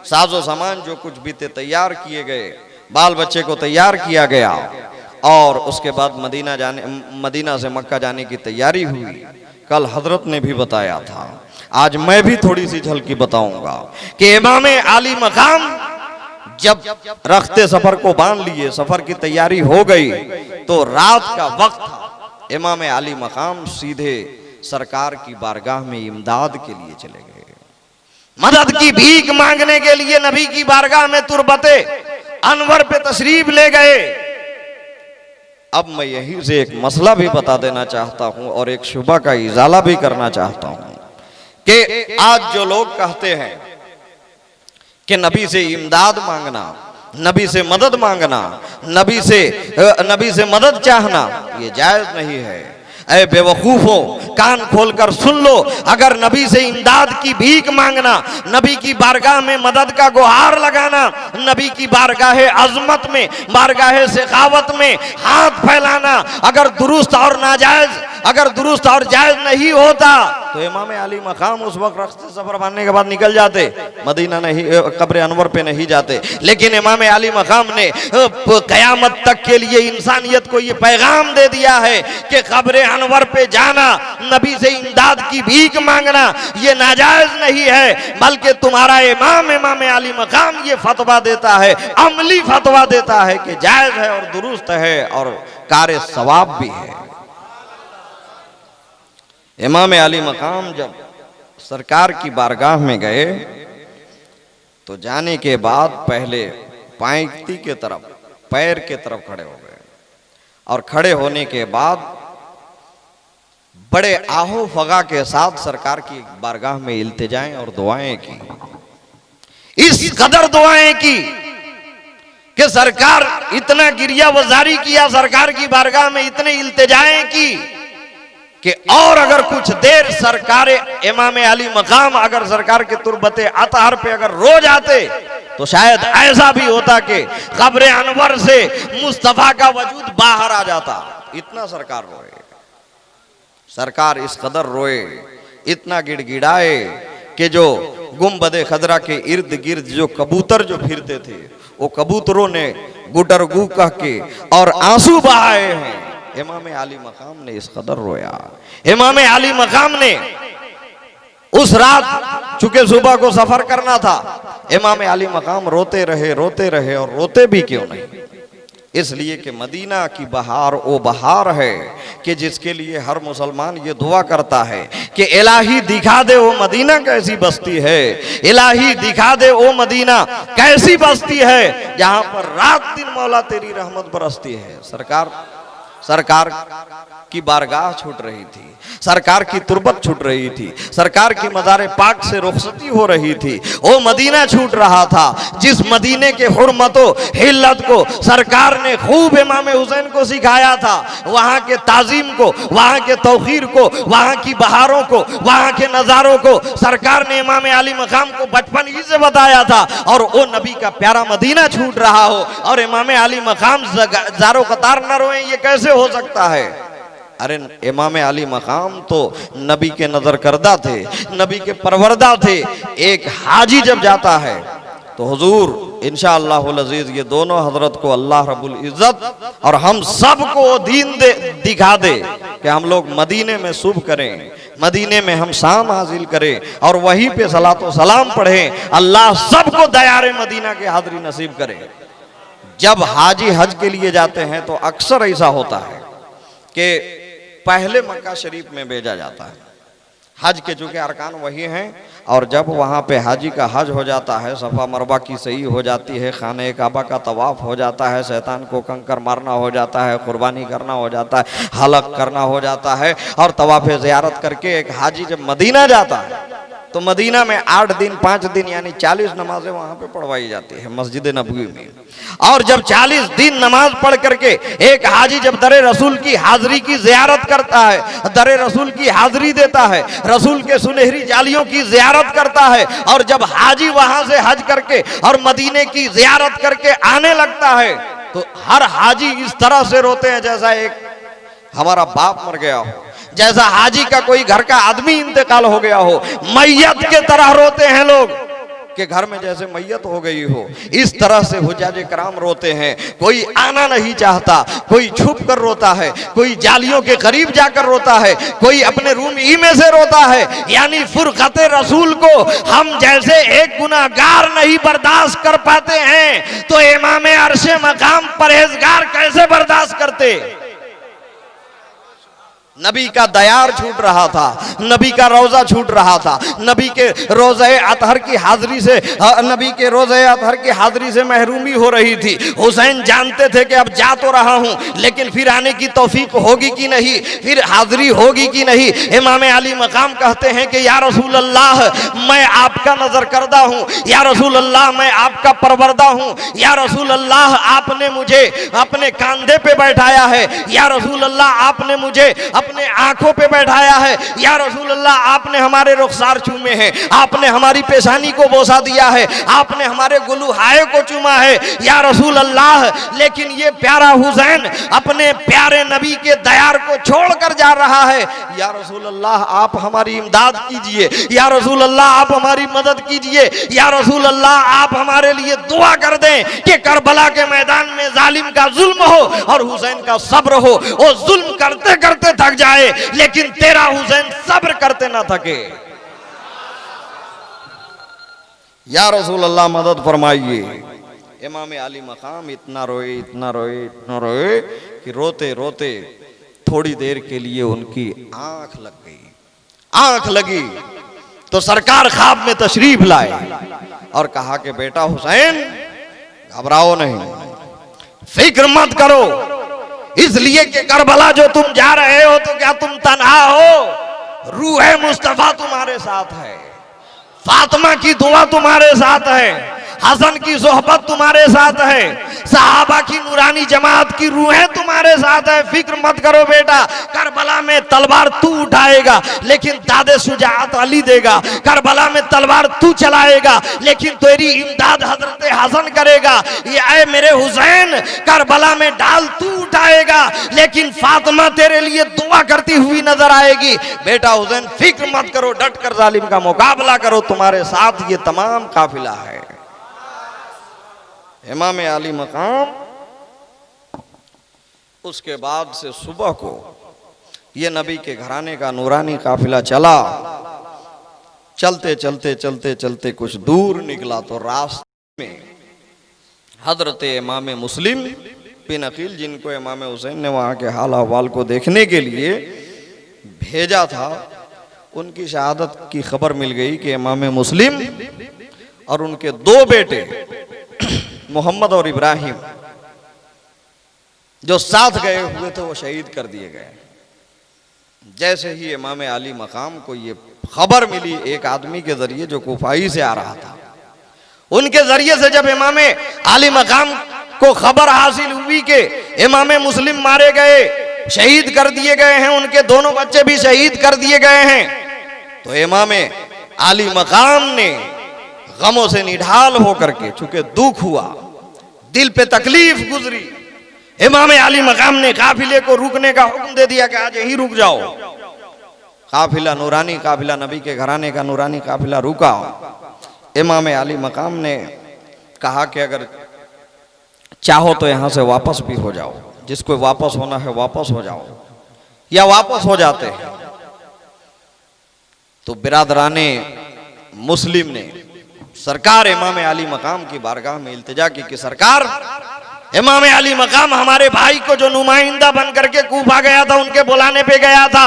साजो सामान जो कुछ भी थे तैयार किए गए, बाल बच्चे को तैयार किया गया और उसके बाद मदीना से मक्का जाने की तैयारी हुई। कल हजरत ने भी बताया था, आज मैं भी थोड़ी सी झलकी बताऊंगा कि इमाम अली मकाम जब रखते सफर को बांध लिए, सफर की तैयारी हो गई, तो रात का वक्त था। इमाम अली मकाम सीधे सरकार की बारगाह में इमदाद के लिए चले गए, मदद की भीख मांगने के लिए नबी की बारगाह में तुरबते अनवर पे तशरीफ ले गए। अब मैं यहीं से एक मसला भी बता देना चाहता हूं और एक शुबा का इजाला भी करना चाहता हूं। कि आज जो लोग कहते हैं कि नबी से इमदाद मांगना, नबी से मदद मांगना, नबी से मदद चाहना, ये जायज नहीं है। ऐ बेवकूफों, कान खोलकर सुन लो, अगर नबी से इमदाद की भीख मांगना, नबी की बारगाह में मदद का गुहार लगाना, नबी की बारगाह अजमत में, बारगाह सखावत में हाथ फैलाना अगर दुरुस्त और नाजायज, अगर दुरुस्त और जायज नहीं होता तो इमाम अली मकाम उस वक्त रस्ते सफर मानने के बाद निकल जाते, मदीना नहीं, कब्र अनवर पे नहीं जाते। लेकिन इमाम अली मकाम ने कयामत तक के लिए इंसानियत को ये पैगाम दे दिया है कि कब्र अनवर पे जाना, नबी से इमदाद की भीख मांगना ये नाजायज नहीं है, बल्कि तुम्हारा इमाम अली मकाम ये फतवा देता है, अमली फतवा देता है कि जायज है और दुरुस्त है और कार सवाब भी है। इमाम अली मकाम जब सरकार की बारगाह में गए तो जाने के बाद पहले पायती के तरफ, पैर के तरफ खड़े हो गए और खड़े होने के बाद बड़े आहो फगा के साथ सरकार की बारगाह में इल्तिजाएं और दुआएं की। इस कदर दुआएं की कि सरकार इतना गिरिया वजारी किया, सरकार की बारगाह में इतने इल्तिजाएं की कि और अगर कुछ देर सरकार इमाम अली मकाम अगर सरकार के तुरबते अतहर पे अगर रो जाते तो शायद ऐसा भी होता कि कब्र अनवर से मुस्तफा का वजूद बाहर आ जाता। इतना सरकार रोए, सरकार इस कदर रोए, इतना गिड़गिड़ाए कि जो गुंबदे खदरा के इर्द गिर्द जो कबूतर जो फिरते थे वो कबूतरों ने गुटरगू कह के और आंसू बहाए हैं। इमाम अली मकाम ने इस कदर रोया। इमाम अली मकाम ने उस रात, चूंकि सुबह को सफर करना था, इमाम अली मकाम रोते रहे और रोते भी क्यों नहीं, इसलिए कि मदीना की बहार वो बहार है कि जिसके लिए हर मुसलमान ये दुआ करता है कि इलाही दिखा दे वो मदीना कैसी बस्ती है, इलाही दिखा दे वो मदीना कैसी बस्ती है जहां पर रात दिन मौला तेरी रहमत बरसती है। सरकार की बारगाह छूट रही थी, सरकार की तुरबत छूट रही थी, सरकार की मज़ार पाक से रुखसती हो रही थी, वो मदीना छूट रहा था जिस मदीने के हुर्मतो हिल्लत को सरकार ने खूब इमाम हुसैन को सिखाया था, वहाँ के ताजीम को, वहाँ के तौकीर को, वहाँ की बहारों को, वहाँ के नज़ारों को सरकार ने इमाम अली मकाम को बचपन ही से बताया था। और वो नबी का प्यारा मदीना छूट रहा हो और इमाम अली मकाम ज़ारो कतार न रोए, ये कैसे हो सकता है? अरे इमाम अली मकाम तो नबी के नजर करदा थे, नबी के परवरदा थे। एक हाजी जब जाता है तो हुजूर इंशाअल्लाहुल अजीज ये दोनों हजरत को अल्लाह रब्बुल इज्जत और हम सब को दीन दिखा दे कि हम लोग मदीने में सुबह करें, मदीने में हम शाम हासिल करें और वहीं पे सलातो सलाम पढ़ें। अल्लाह सबको दयारे मदीना के हाज़िरी नसीब करे। जब हाजी हज के लिए जाते हैं तो अक्सर ऐसा होता है कि पहले मक्का शरीफ में भेजा जाता है, हज के चूंकि अरकान वही हैं, और जब वहाँ पे हाजी का हज हो जाता है, सफ़ा मरवा की सही हो जाती है, खाने काबा का तवाफ़ हो जाता है, शैतान को कंकर मारना हो जाता है, कुर्बानी करना हो जाता है, हलक करना हो जाता है, और तवाफ़ ज़ियारत करके एक हाजी जब मदीना जाता है तो मदीना में 8 दिन 5 दिन यानी 40 नमाजें वहाँ पे पढ़वाई जाती है मस्जिद नबवी में। और जब 40 दिन नमाज पढ़ करके एक हाजी जब दरे रसूल की हाजिरी की ज़ियारत करता है, दरे रसूल की हाजिरी देता है, रसूल के सुनहरी जालियों की ज़ियारत करता है, और जब हाजी वहाँ से हज करके और मदीने की ज़ियारत करके आने लगता है तो हर हाजी इस तरह से रोते हैं जैसा एक हमारा बाप मर गया हो, जैसा हाजी का कोई घर का आदमी इंतकाल हो गया हो, मैयत के तरह रोते हैं लोग कि घर में जैसे मैयत हो गई हो। इस तरह से हुज्जाज कराम रोते हैं। कोई आना नहीं चाहता, कोई छुप कर रोता है, कोई जालियों के करीब जाकर रोता है, कोई अपने रूम ही में से रोता है। यानी फुरकते रसूल को हम जैसे एक गुनाहगार नहीं बर्दाश्त कर पाते हैं तो इमाम अर्शे मकाम परहेजगार कैसे बर्दाश्त करते? नबी का दयार छूट रहा था, नबी का रोजा छूट रहा था, नबी के रोज़े अतहर की हाजिरी से नबी के रोज़े अतहर की हाजिरी से महरूमी हो रही थी। हुसैन जानते थे कि अब जा तो रहा हूं, लेकिन फिर आने की तौफीक होगी कि नहीं, फिर हाजिरी होगी कि नहीं। इमाम अली मकाम कहते हैं कि या रसूल अल्लाह, मैं आपका नजर करदा हूं, या रसूल अल्लाह मैं आपका परवरदा हूं, या रसूल अल्लाह आपने मुझे अपने कंधे पे बैठाया है, या रसूल अल्लाह आपने मुझे अपने आंखों पे बैठाया है, या रसूल अल्लाह आपने हमारे रुखसार चूमे हैं, आपने हमारी पेशानी को बोसा दिया है, आपने हमारे गुलूहाए को चूमा है, या रसूल अल्लाह। लेकिन ये प्यारा हुसैन अपने प्यारे नबी के दयार को छोड़कर जा रहा है। या रसूल अल्लाह आप हमारी इमदाद कीजिए, या रसूल अल्लाह आप हमारी मदद कीजिए, या रसूल अल्लाह आप हमारे लिए दुआ कर दें कि करबला के मैदान में जालिम का जुल्म हो और हुसैन का सब्र हो। वो जुल्म करते करते थक जाए, लेकिन तेरा हुसैन सब्र करते ना थके। या रसूल अल्लाह मदद फरमाइए। इमाम अली मकाम इतना रोए, इतना रोए, इतना रोए कि रोते रोते थोड़ी देर के लिए उनकी आंख लग गई। आंख लगी तो सरकार ख्वाब में तशरीफ लाए और कहा कि बेटा हुसैन, घबराओ नहीं, फिक्र मत करो, इसलिए कि करबला जो तुम जा रहे हो तो क्या तुम तन्हा हो? रूह मुस्तफा तुम्हारे साथ है, फातिमा की दुआ तुम्हारे साथ है, हसन की सोहबत तुम्हारे साथ है, सहाबा की नूरानी जमात की रूहें तुम्हारे साथ है। फिक्र मत करो बेटा, करबला में तलवार तू उठाएगा लेकिन दादे शुजाअत अली देगा, करबला में तलवार तू चलाएगा लेकिन तेरी इमदाद हजरत हसन करेगा। ये ऐ मेरे हुसैन, करबला में डाल तू उठाएगा लेकिन फातिमा तेरे लिए दुआ करती हुई नजर आएगी। बेटा हुसैन फिक्र मत करो, डट कर जालिम का मुकाबला करो, तुम्हारे साथ ये तमाम काफिला है। इमाम अली मकाम उसके बाद से सुबह को ये नबी के घराने का नूरानी काफिला चला। चलते चलते चलते चलते कुछ दूर निकला तो रास्ते में हजरत इमाम मुस्लिम बिन अकील, जिनको इमाम हुसैन ने वहाँ के हाल अहवाल को देखने के लिए भेजा था, उनकी शहादत की खबर मिल गई कि इमाम मुस्लिम और उनके दो बेटे मोहम्मद और इब्राहिम जो साथ गए हुए थे वो शहीद कर दिए गए। जैसे ही इमाम अली मकाम को ये खबर मिली एक आदमी के जरिए जो कुफाई से आ रहा था, उनके जरिए से जब इमाम अली मकाम को खबर हासिल हुई कि इमाम मुस्लिम मारे गए, शहीद कर दिए गए हैं, उनके दोनों बच्चे भी शहीद कर दिए गए हैं, तो इमाम अली मकाम ने गमों से निढाल होकर के, चूंकि दुख हुआ, दिल पे तकलीफ गुजरी, इमाम अली मकाम ने काफिले को रुकने का हुक्म दे दिया कि आज यहीं रुक जाओ। काफिला, नूरानी काफिला, नबी के घराने का नूरानी काफिला रुका। इमाम अली मकाम ने कहा कि अगर चाहो तो यहां से वापस भी हो जाओ, जिसको वापस होना है वापस हो जाओ, या वापस हो जाते हैं। तो बिरादराने मुस्लिम ने सरकार इमाम अली मकाम की बारगाह में इल्तिजा की कि सरकार, इमाम अली मकाम हमारे भाई को जो नुमाइंदा बन करके कूफा गया था, उनके बुलाने पे गया था,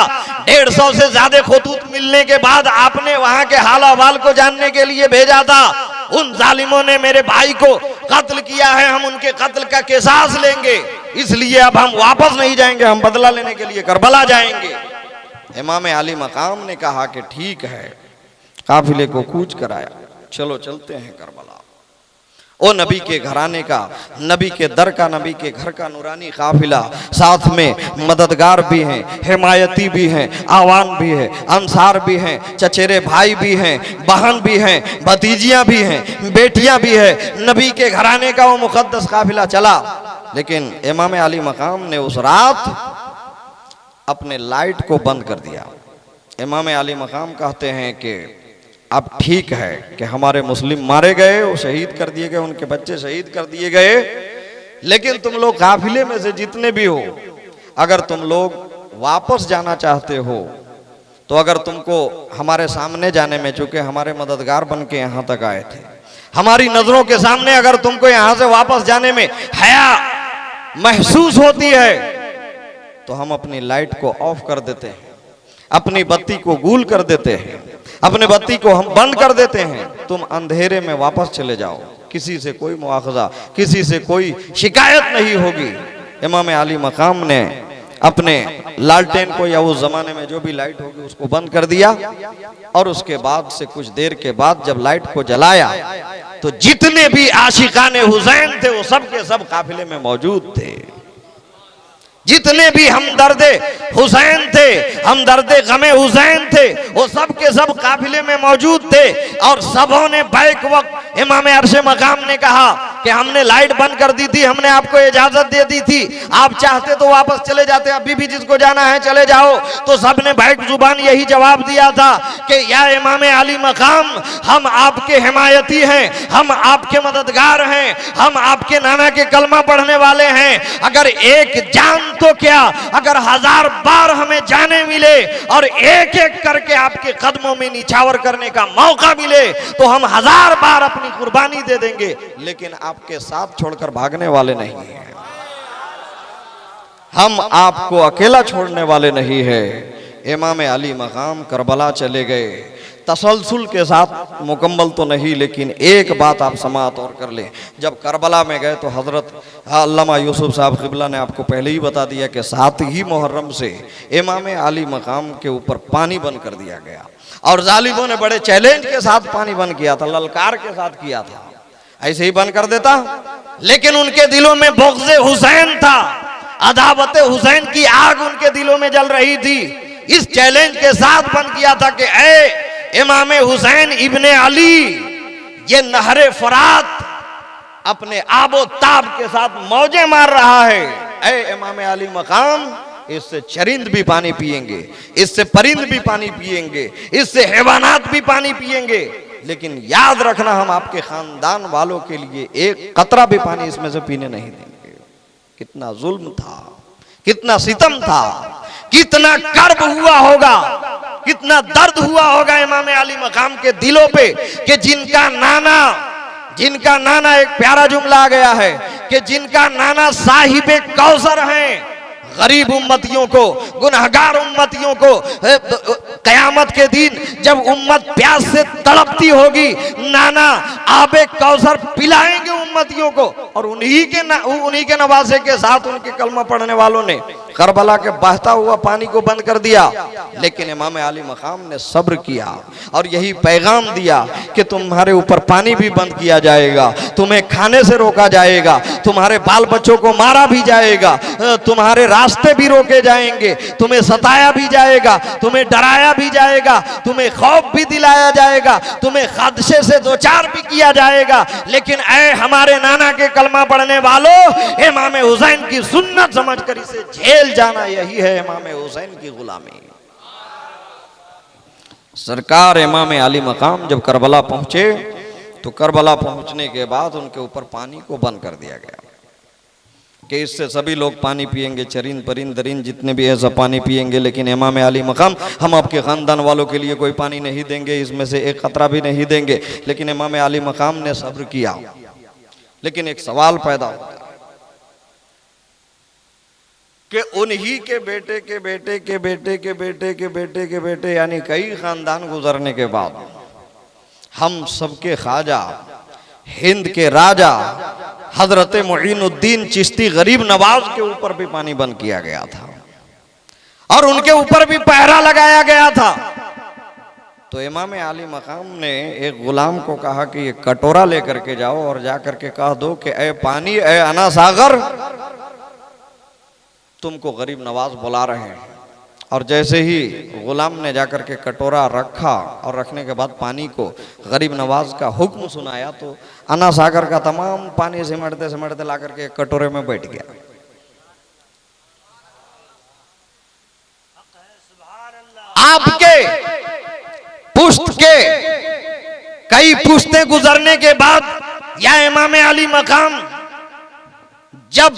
150 से ज्यादा खतूत मिलने के बाद आपने वहां के हाल अहवाल को जानने के लिए भेजा था। उन जालिमों ने मेरे भाई को कत्ल किया है, हम उनके कत्ल का किसास लेंगे, इसलिए अब हम वापस नहीं जाएंगे, हम बदला लेने के लिए करबला जाएंगे। इमाम अली मकाम ने कहा कि ठीक है, काफिले को कूच कराया, चलो चलते हैं करबला। ओ नबी के घराने का, नबी के दर का, नबी के घर का नूरानी काफिला, साथ में मददगार भी हैं, हिमायती भी हैं, आवान भी है, अंसार भी हैं, चचेरे भाई भी हैं, बहन भी हैं, भतीजियां भी हैं, बेटियां भी हैं। नबी के घराने का वो मुकद्दस काफिला चला। लेकिन इमाम अली मकाम ने उस रात अपने लाइट को बंद कर दिया। इमाम अली मकाम कहते हैं कि अब ठीक है कि हमारे मुस्लिम मारे गए, वो शहीद कर दिए गए, उनके बच्चे शहीद कर दिए गए, लेकिन तुम लोग काफिले में से जितने भी हो, अगर तुम लोग वापस जाना चाहते हो तो अगर तुमको हमारे सामने जाने में, चूंकि हमारे मददगार बन के यहाँ तक आए थे, हमारी नजरों के सामने अगर तुमको यहाँ से वापस जाने में हया महसूस होती है तो हम अपनी लाइट को ऑफ कर देते हैं, अपनी बत्ती को गूल कर देते हैं, अपने बत्ती को हम बंद कर देते हैं। तुम अंधेरे में वापस चले जाओ, किसी से कोई मुआखजा, किसी से कोई शिकायत नहीं होगी। इमाम आली मकाम ने अपने लालटेन को या उस जमाने में जो भी लाइट होगी उसको बंद कर दिया, और उसके बाद से कुछ देर के बाद जब लाइट को जलाया तो जितने भी आशिकाने हुसैन थे वो सब के सब काफिले में मौजूद थे। जितने भी हमदर्दे हुसैन थे, हमदर्दे गमे हुसैन थे, वो सब के सब काफिले में मौजूद थे। और सबों ने बैक वक्त इमाम अर्श मकाम ने कहा कि हमने लाइट बंद कर दी थी, हमने आपको इजाजत दे दी थी, आप चाहते तो वापस चले जाते, अभी भी जिसको जाना है चले जाओ। तो सबने बैक जुबान यही जवाब दिया था कि या इमाम आली मकाम, हम आपके हिमायती हैं, हम आपके मददगार हैं, हम आपके नाना के कलमा पढ़ने वाले हैं। अगर एक जान तो क्या, अगर 1000 बार हमें जाने मिले और एक एक करके आपके कदमों में निछावर करने का मौका मिले तो हम 1000 बार अपनी कुर्बानी दे देंगे, लेकिन आपके साथ छोड़कर भागने वाले नहीं हैं। हम आपको अकेला छोड़ने वाले नहीं है। इमाम अली मकाम करबला चले गए, तसलसल के साथ, मुकम्मल तो नहीं, लेकिन एक बात आप समाअत और कर लें। जब करबला में गए तो हजरत अल्लामा यूसुफ साहब क़िबला ने आपको पहले ही बता दिया कि 7 ही मुहर्रम से इमाम अली मकाम के ऊपर पानी बंद कर दिया गया, और जालिमों ने बड़े चैलेंज के साथ पानी बंद किया था, ललकार के साथ किया था। ऐसे ही बंद कर देता, लेकिन उनके दिलों में बुग़्ज़े हुसैन था, अदावत हुसैन की आग उनके दिलों में जल रही थी। इस चैलेंज के साथ बंद किया था कि ऐ इमाम हुसैन इब्ने अली, ये नहरे फरात अपने आबो ताब के साथ मौजे मार रहा है। ऐ इमाम अली मकाम, इससे चरिंद भी पानी पिएंगे, इससे परिंद भी पानी पिएंगे, इससे हैवानात भी पानी पिएंगे, लेकिन याद रखना हम आपके खानदान वालों के लिए एक कतरा भी पानी इसमें से पीने नहीं देंगे। कितना जुल्म था, कितना सितम था, कितना कर्ब हुआ होगा, कितना दर्द हुआ होगा इमाम अली मकाम के दिलों पे कि जिनका नाना, एक प्यारा जुमला आ गया है कि जिनका नाना साहिबे कौसर हैं, गरीब उम्मतियों को, गुनहगार उम्मतियों को कयामत के दिन जब उम्मत प्यास से तड़पती होगी, नाना आबे कौसर पिलाएंगे उम्मतियों को। और उन्हीं के नवासे के साथ उनके कलमा पढ़ने वालों ने करबला के बहता हुआ पानी को बंद कर दिया, लेकिन इमाम अली मकाम ने सब्र किया और यही पैगाम दिया कि तुम्हारे ऊपर पानी भी बंद किया जाएगा, तुम्हें खाने से रोका जाएगा, तुम्हारे बाल बच्चों को मारा भी जाएगा, तुम्हारे रास्ते भी रोके जाएंगे, तुम्हें सताया भी जाएगा, तुम्हें डराया भी जाएगा, तुम्हें खौफ भी दिलाया जाएगा, तुम्हें खदशे से दो चार भी किया जाएगा, लेकिन ऐ हमारे नाना के कलमा पढ़ने वालों, इमाम हुसैन की सुन्नत समझकर इसे झेल जाना, यही है इमाम हुसैन की गुलामी। सरकार इमाम अली मकाम जब करबला पहुंचे तो करबला पहुंचने के बाद उनके ऊपर पानी को बंद कर दिया गया कि इससे सभी लोग पानी पिएंगे, चरिंद परिंद दरिंद जितने भी ऐसा पानी पिएंगे, लेकिन इमाम अली मकाम, हम आपके खानदान वालों के लिए कोई पानी नहीं देंगे, इसमें से एक कतरा भी नहीं देंगे। लेकिन इमाम अली मकाम ने सब्र किया। लेकिन एक सवाल पैदा होता है कि उन्हीं के बेटे के बेटे के बेटे के बेटे के बेटे के बेटे यानी कई खानदान गुजरने के बाद हम सबके ख्वाजा, हिंद के राजा हजरत मुईनुद्दीन चिश्ती गरीब नवाज के ऊपर भी पानी बंद किया गया था और उनके ऊपर भी पहरा लगाया गया था। तो इमाम अली मकाम ने एक गुलाम को कहा कि ये कटोरा लेकर के जाओ और जाकर के कह दो कि ऐ पानी, ऐ अना सागर, तुमको गरीब नवाज बुला रहे हैं। और जैसे ही गुलाम ने जाकर के कटोरा रखा और रखने के बाद पानी को गरीब नवाज का हुक्म सुनाया तो अना सागर का तमाम पानी सिमटते सिमटते ला करके कटोरे में बैठ गया। आपके पुश्त के कई पुश्तें गुजरने के बाद या इमाम अली मकाम जब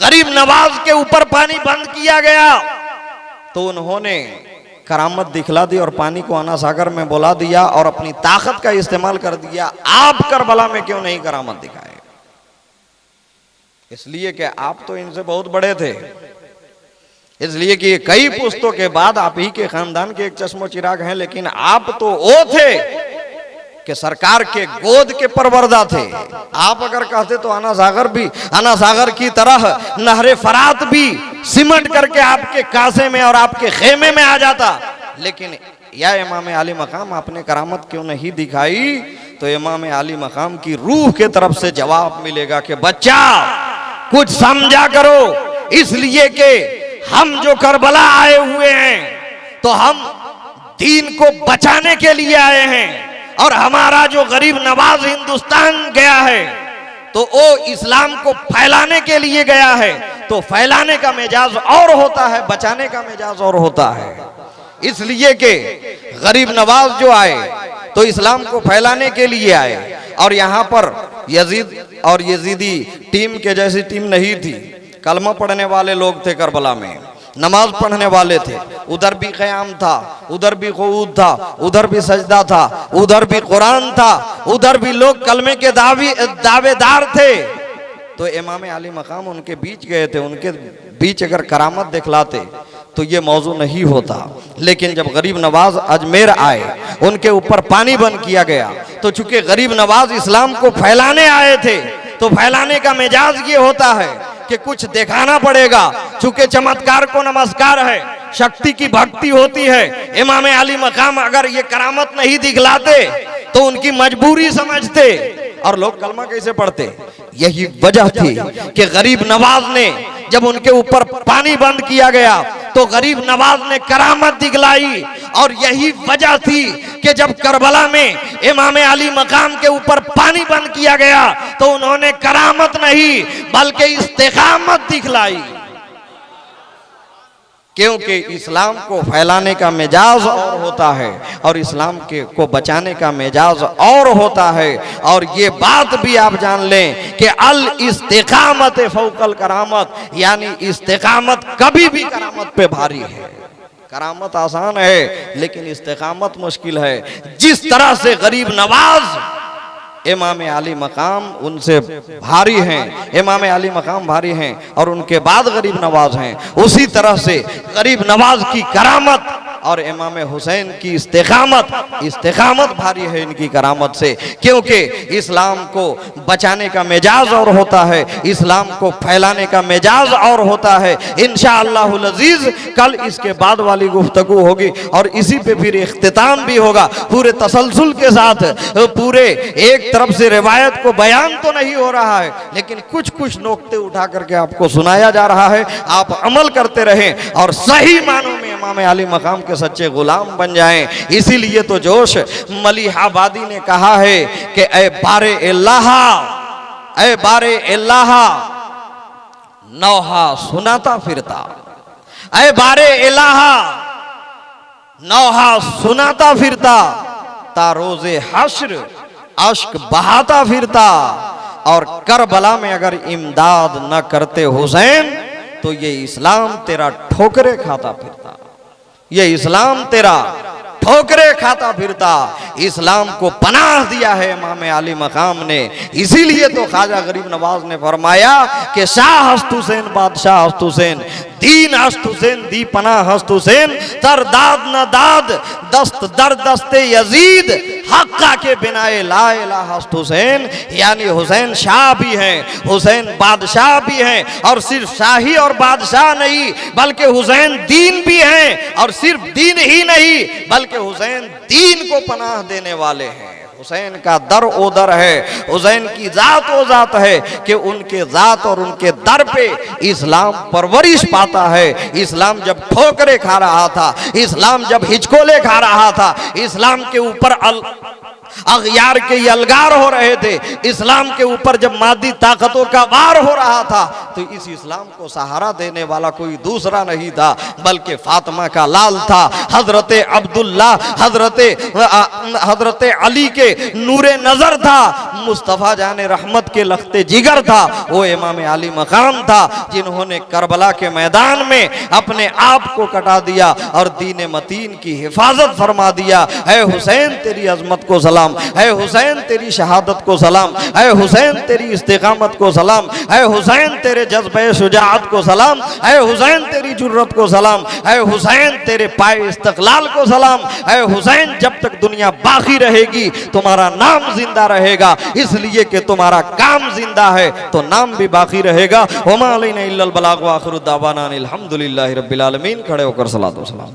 गरीब नवाज के ऊपर पानी बंद किया गया तो उन्होंने करामत दिखला दी और पानी को अना सागर में बुला दिया और अपनी ताकत का इस्तेमाल कर दिया। आप करबला में क्यों नहीं करामत दिखाए? इसलिए कि आप तो इनसे बहुत बड़े थे। इसलिए कि कई पुश्तों के बाद आप ही के खानदान के एक चश्मो चिराग हैं, लेकिन आप तो वो थे कि सरकार के गोद के परवरदा थे। आप अगर कहते तो अना सागर की तरह नहरे फरात भी सिमट करके आपके कासे में और आपके खेमे में आ जाता। लेकिन या इमाम आली मकाम आपने करामत क्यों नहीं दिखाई? तो इमाम आली मकाम की रूह के तरफ से जवाब मिलेगा कि बच्चा कुछ समझा करो, इसलिए कि हम जो करबला आए हुए हैं तो हम दीन को बचाने के लिए आए हैं, और हमारा जो गरीब नवाज हिंदुस्तान गया है तो वो इस्लाम को फैलाने के लिए गया है। तो फैलाने का मिजाज और होता है, बचाने का मिजाज और होता है। इसलिए कि गरीब नवाज जो आए तो इस्लाम को फैलाने के लिए आए, और यहाँ पर यजीद और यजीदी टीम के जैसी टीम नहीं थी। कलमा पढ़ने वाले लोग थे करबला में, नमाज पढ़ने वाले थे। उधर भी क़याम था, उधर भी क़ुऊद था, उधर भी सजदा था, उधर भी कुरान था, उधर भी लोग कलमे के दावेदार थे। तो इमाम आली मकाम उनके बीच गए थे। उनके बीच अगर करामत दिखलाते तो ये मौजू नहीं होता। लेकिन जब गरीब नवाज अजमेर आए, उनके ऊपर पानी बंद किया गया, तो चूंकि गरीब नवाज इस्लाम को फैलाने आए थे तो फैलाने का मिजाज ये होता है कि कुछ दिखाना पड़ेगा। चूंकि चमत्कार को नमस्कार है, शक्ति की भक्ति होती है। इमाम आली मकाम अगर ये करामत नहीं दिखलाते तो उनकी मजबूरी समझते, और लोग कलमा कैसे पढ़ते। यही वजह थी कि गरीब नवाज ने जब उनके ऊपर पानी बंद किया गया तो गरीब नवाज ने करामत दिखलाई। और यही वजह थी कि जब करबला में इमाम अली मकाम के ऊपर पानी बंद किया गया तो उन्होंने करामत नहीं बल्कि इस्तिकामत दिखलाई। क्योंकि इस्लाम को फैलाने का मिजाज और होता है और इस्लाम के को बचाने का मिजाज और होता है। और ये बात भी आप जान लें कि अल इस्तिकामत फौकल करामत, यानी इस्तिकामत कभी भी करामत पे भारी है। करामत आसान है लेकिन इस्तिकामत मुश्किल है। जिस तरह से गरीब नवाज इमाम अली मकाम उनसे भारी हैं, इमाम अली मकाम भारी हैं और उनके बाद गरीब नवाज हैं, उसी तरह से गरीब नवाज की करामत और इमाम हुसैन की इस्तिकामत भारी है इनकी करामत से। क्योंकि इस्लाम को बचाने का मिजाज और होता है, इस्लाम को फैलाने का मिजाज और होता है। इंशाअल्लाहुल अज़ीज़ कल इसके बाद वाली गुफ्तगू होगी और इसी पे फिर इख्तिताम भी होगा पूरे तसलसल के साथ। पूरे एक तरफ से रिवायत को बयान तो नहीं हो रहा है लेकिन कुछ कुछ नुक्ते उठा करके आपको सुनाया जा रहा है। आप अमल करते रहें और सही मानों में इमाम अली मकाम के सच्चे गुलाम बन जाएं। इसीलिए तो जोश मलिहाबादी ने कहा है कि ऐ बारे इल्लाह नौहा सुनाता फिरता, ऐ बारे इल्लाह नौहा सुनाता फिरता, तारोज़े हश्र अश्क बहाता फिरता। और करबला में अगर इमदाद न करते हुसैन तो ये इस्लाम तेरा ठोकरे खाता फिरता, ये इस्लाम तेरा ठोकरे खाता फिरता। इस्लाम को पनाह दिया है इमाम अली मकाम ने। इसीलिए तो ख्वाजा गरीब नवाज ने फरमाया कि शाह हस्त हुसैन बादशाह हस्त हुसैन, दीन हस्त हुसैन दी पनाह हस्त हुसैन, तर दाद न दाद दस्त दर दस्ते यजीद, हक्का के बिनाए ला इलाहा हस्त हुसैन। यानी हुसैन शाह भी हैं, हुसैन बादशाह भी हैं और सिर्फ शाही और बादशाह नहीं बल्कि हुसैन दीन भी हैं और सिर्फ दीन ही नहीं बल्कि हुसैन दीन को पनाह देने वाले हैं। हुसैन का दर ओ दर है, हुसैन की जात ओ जात है कि उनके जात और उनके दर पे इस्लाम परवरिश पाता है। इस्लाम जब ठोकरे खा रहा था, इस्लाम जब हिचकोले खा रहा था, इस्लाम के ऊपर अगयार के यलगार हो रहे थे, इस्लाम के ऊपर जब मादी ताकतों का वार हो रहा था तो इस इस्लाम को सहारा देने वाला कोई दूसरा नहीं था बल्कि फातिमा का लाल था, हजरत अब्दुल्ला, हजरत अली के नूरे नजर था, मुस्तफ़ा जाने रहमत के लख्ते जिगर था, वो इमाम अली मकाम था जिन्होंने करबला के मैदान में अपने आप को कटा दिया और दीन मतीन की हिफाजत फरमा दिया। है हुसैन तेरी अजमत को सलाम सलाम, ऐ हुसैन तेरी शहादत को सलाम, ऐ हुसैन तेरी इस्तिकामत को सलाम, ऐ हुसैन तेरे जज्बे शुजाअत को सलाम, ऐ हुसैन तेरी जुर्रत को सलाम, ऐ हुसैन तेरे पाए इस्तक़लाल को सलाम, ऐ हुसैन जब तक दुनिया बाकी रहेगी तुम्हारा नाम जिंदा रहेगा, इसलिए कि तुम्हारा काम जिंदा है तो नाम भी बाकी रहेगा। वमा अलैना इल्लल बलाग व आखिरु दावाना अनिल हम्दुलिल्लाहि रब्बिल आलमीन। खड़े होकर सलातो सलाम।